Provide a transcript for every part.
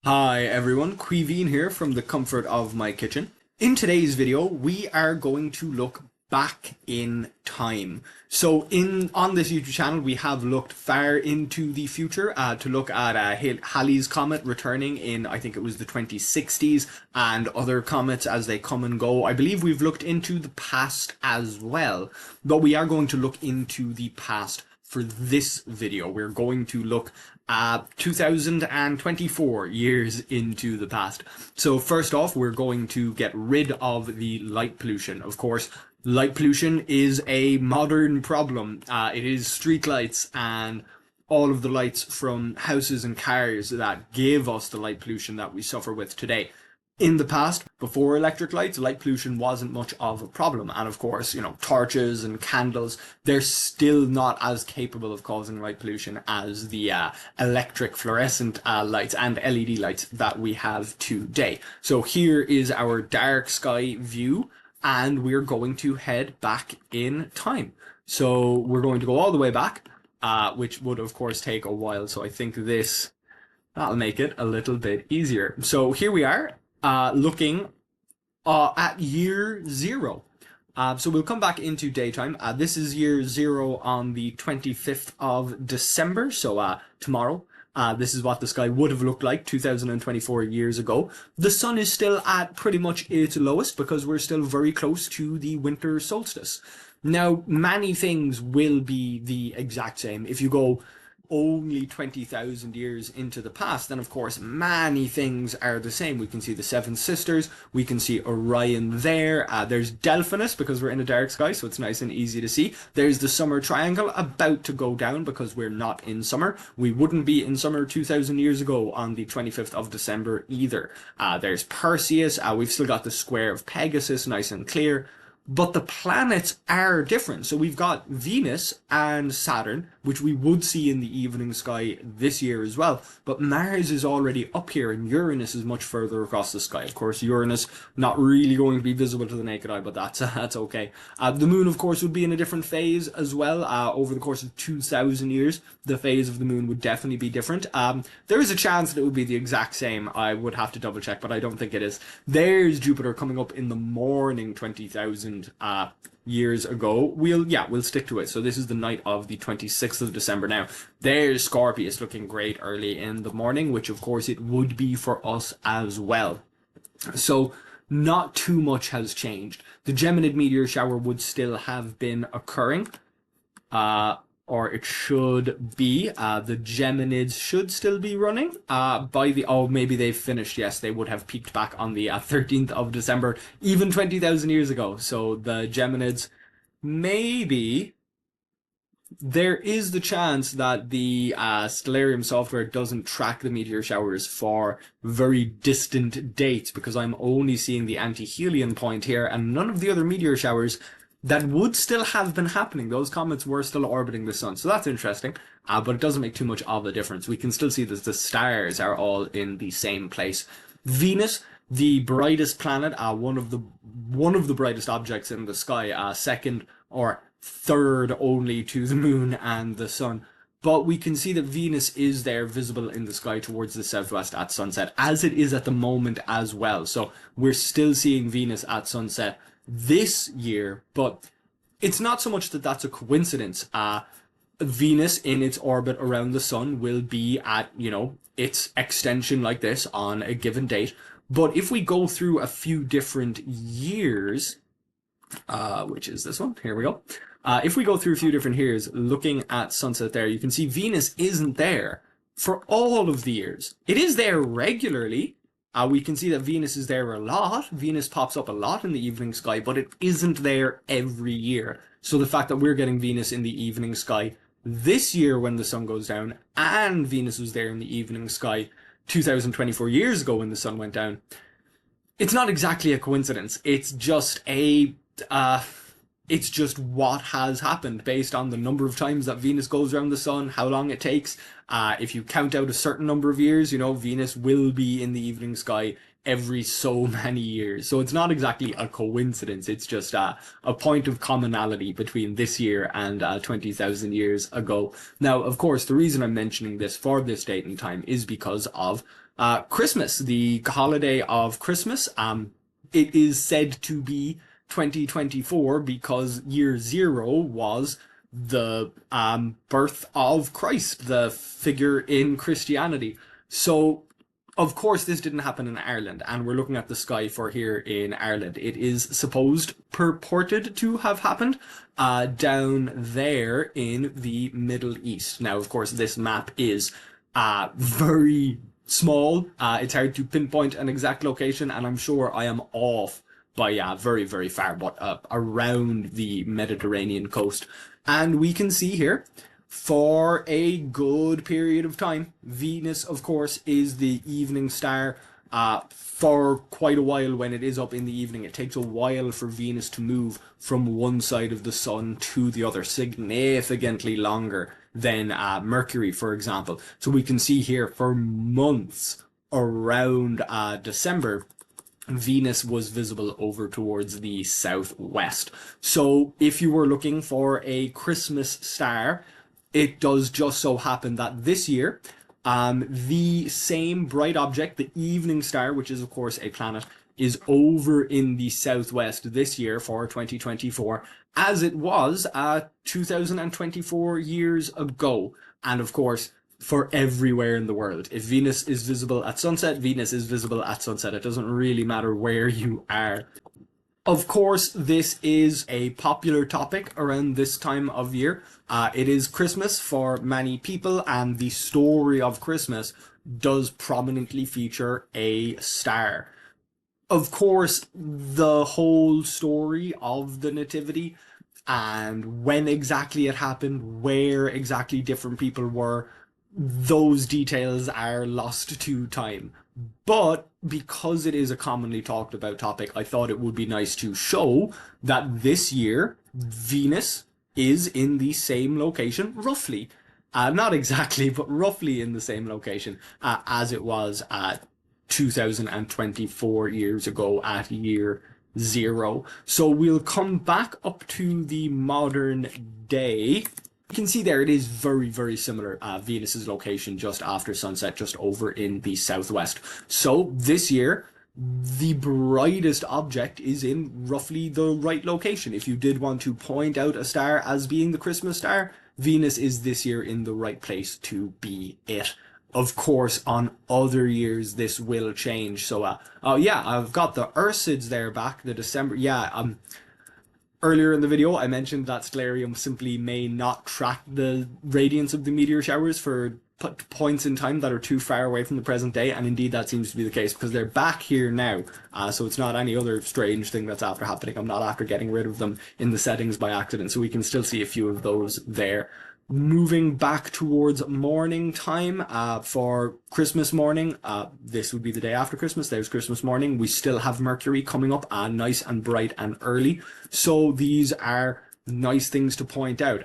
Hi everyone, Quiveen here from the comfort of my kitchen. In today's video, we are going to look back in time. So on this YouTube channel, we have looked far into the future to look at Halley's Comet returning in, I think it was the 2060s, and other comets as they come and go. I believe we've looked into the past as well, but we are going to look into the past for this video. We're going to look at 2024 years into the past. So first off, we're going to get rid of the light pollution. Of course, light pollution is a modern problem. It is street lights and all of the lights from houses and cars that give us the light pollution that we suffer with today. In the past, before electric lights, light pollution wasn't much of a problem. And of course, torches and candles, they're still not as capable of causing light pollution as the electric fluorescent lights and LED lights that we have today. So here is our dark sky view, and we're going to head back in time. So we're going to go all the way back, which would of course take a while. So I think that'll make it a little bit easier. So here we are. Looking at year zero. So we'll come back into daytime. This is year zero on the 25th of December, so tomorrow. This is what the sky would have looked like 2024 years ago. The sun is still at pretty much its lowest because we're still very close to the winter solstice. Now, many things will be the exact same. If you go only 20,000 years into the past, then of course many things are the same. We can see the Seven Sisters, we can see Orion there, there's Delphinus because we're in a dark sky, so it's nice and easy to see. There's the Summer Triangle about to go down because we're not in summer. We wouldn't be in summer 2,000 years ago on the 25th of December either. There's Perseus, we've still got the square of Pegasus nice and clear. But the planets are different. So we've got Venus and Saturn, which we would see in the evening sky this year as well. But Mars is already up here and Uranus is much further across the sky. Of course, Uranus not really going to be visible to the naked eye, but that's okay. The moon, of course, would be in a different phase as well. Over the course of 2,000 years, the phase of the moon would definitely be different. There is a chance that it would be the exact same. I would have to double check, but I don't think it is. There's Jupiter coming up in the morning 20,000 years ago. We'll stick to it. So this is the night of the 26th of December now. There's Scorpius looking great early in the morning, which of course it would be for us as well. So not too much has changed. The Geminid meteor shower would still have been occurring. Or it should be. The Geminids should still be running. Maybe they've finished. Yes, they would have peaked back on the 13th of December, even 20,000 years ago. So the Geminids, maybe there is the chance that the Stellarium software doesn't track the meteor showers for very distant dates, because I'm only seeing the anti-Helion point here and none of the other meteor showers that would still have been happening. Those comets were still orbiting the sun, so that's interesting, but it doesn't make too much of a difference. We can still see that the stars are all in the same place. Venus, the brightest planet, one of the brightest objects in the sky, second or third only to the moon and the sun. But we can see that Venus is there visible in the sky towards the southwest at sunset, as it is at the moment as well. So we're still seeing Venus at sunset this year, but it's not so much that that's a coincidence. Venus in its orbit around the sun will be at, its extension like this on a given date. But if we go through a few different years, which is this one, here we go. If we go through a few different years, looking at sunset there, you can see Venus isn't there for all of the years. It is there regularly. We can see that Venus is there a lot. Venus pops up a lot in the evening sky, but it isn't there every year. So the fact that we're getting Venus in the evening sky this year when the sun goes down, and Venus was there in the evening sky 2024 years ago when the sun went down, it's not exactly a coincidence. It's just it's just what has happened based on the number of times that Venus goes around the sun, how long it takes. If you count out a certain number of years, Venus will be in the evening sky every so many years. So it's not exactly a coincidence. It's just a point of commonality between this year and 20,000 years ago. Now, of course, the reason I'm mentioning this for this date and time is because of Christmas, the holiday of Christmas. It is said to be 2024 because year zero was the birth of Christ, the figure in Christianity. So, of course, this didn't happen in Ireland, and we're looking at the sky for here in Ireland. It is purported to have happened down there in the Middle East. Now, of course, this map is very small. It's hard to pinpoint an exact location, and I'm sure I am off by very, very far, but around the Mediterranean coast. And we can see here, for a good period of time, Venus, of course, is the evening star. For quite a while when it is up in the evening, it takes a while for Venus to move from one side of the sun to the other, significantly longer than Mercury, for example. So we can see here for months around December, Venus was visible over towards the southwest. So if you were looking for a Christmas star, it does just so happen that this year, the same bright object, the evening star, which is of course a planet, is over in the southwest this year for 2024, as it was 2024 years ago. And of course, for everywhere in the world. If Venus is visible at sunset, Venus is visible at sunset. It doesn't really matter where you are. Of course, this is a popular topic around this time of year. It is Christmas for many people, and the story of Christmas does prominently feature a star. Of course, the whole story of the Nativity and when exactly it happened, where exactly different people were, those details are lost to time. But because it is a commonly talked about topic, I thought it would be nice to show that this year Venus is in the same location, roughly. Not exactly, but roughly in the same location as it was 2024 years ago at year zero. So we'll come back up to the modern day. You can see there it is very, very similar. Venus's location just after sunset, just over in the southwest. So this year, the brightest object is in roughly the right location. If you did want to point out a star as being the Christmas star, Venus is this year in the right place to be it. Of course, on other years, this will change. So, oh yeah, I've got the Ursids there back, the December. Yeah, earlier in the video, I mentioned that Stellarium simply may not track the radiance of the meteor showers for points in time that are too far away from the present day, and indeed that seems to be the case because they're back here now. So it's not any other strange thing that's after happening. I'm not after getting rid of them in the settings by accident, so we can still see a few of those there. Moving back towards morning time for Christmas morning, this would be the day after Christmas. There's Christmas morning. We still have Mercury coming up nice and bright and early. So these are nice things to point out.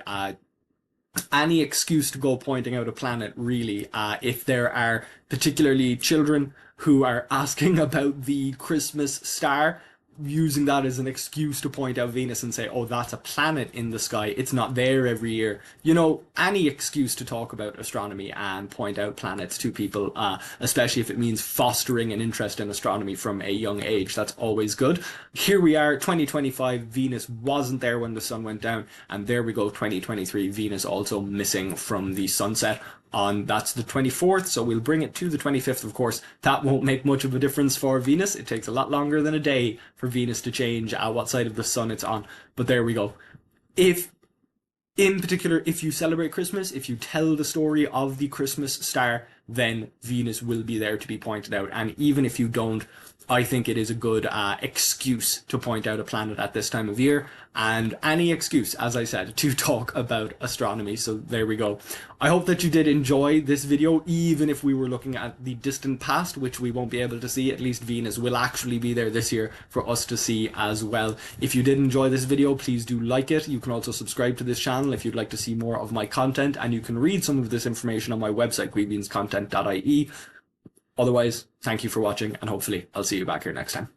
Any excuse to go pointing out a planet, really. If there are particularly children who are asking about the Christmas star, using that as an excuse to point out Venus and say, oh, that's a planet in the sky, it's not there every year. You know, any excuse to talk about astronomy and point out planets to people, especially if it means fostering an interest in astronomy from a young age, that's always good. Here we are, 2025, Venus wasn't there when the sun went down, and there we go, 2023, Venus also missing from the sunset. That's the 24th, so we'll bring it to the 25th, of course. That won't make much of a difference for Venus. It takes a lot longer than a day for Venus to change what side of the sun it's on. But there we go. In particular, if you celebrate Christmas, if you tell the story of the Christmas star, then Venus will be there to be pointed out. And even if you don't, I think it is a good excuse to point out a planet at this time of year, and any excuse, as I said, to talk about astronomy. So there we go. I hope that you did enjoy this video, even if we were looking at the distant past, which we won't be able to see. At least Venus will actually be there this year for us to see as well. If you did enjoy this video, please do like it. You can also subscribe to this channel if you'd like to see more of my content, and you can read some of this information on my website, queebeanscontent.ie. Otherwise, thank you for watching, and hopefully I'll see you back here next time.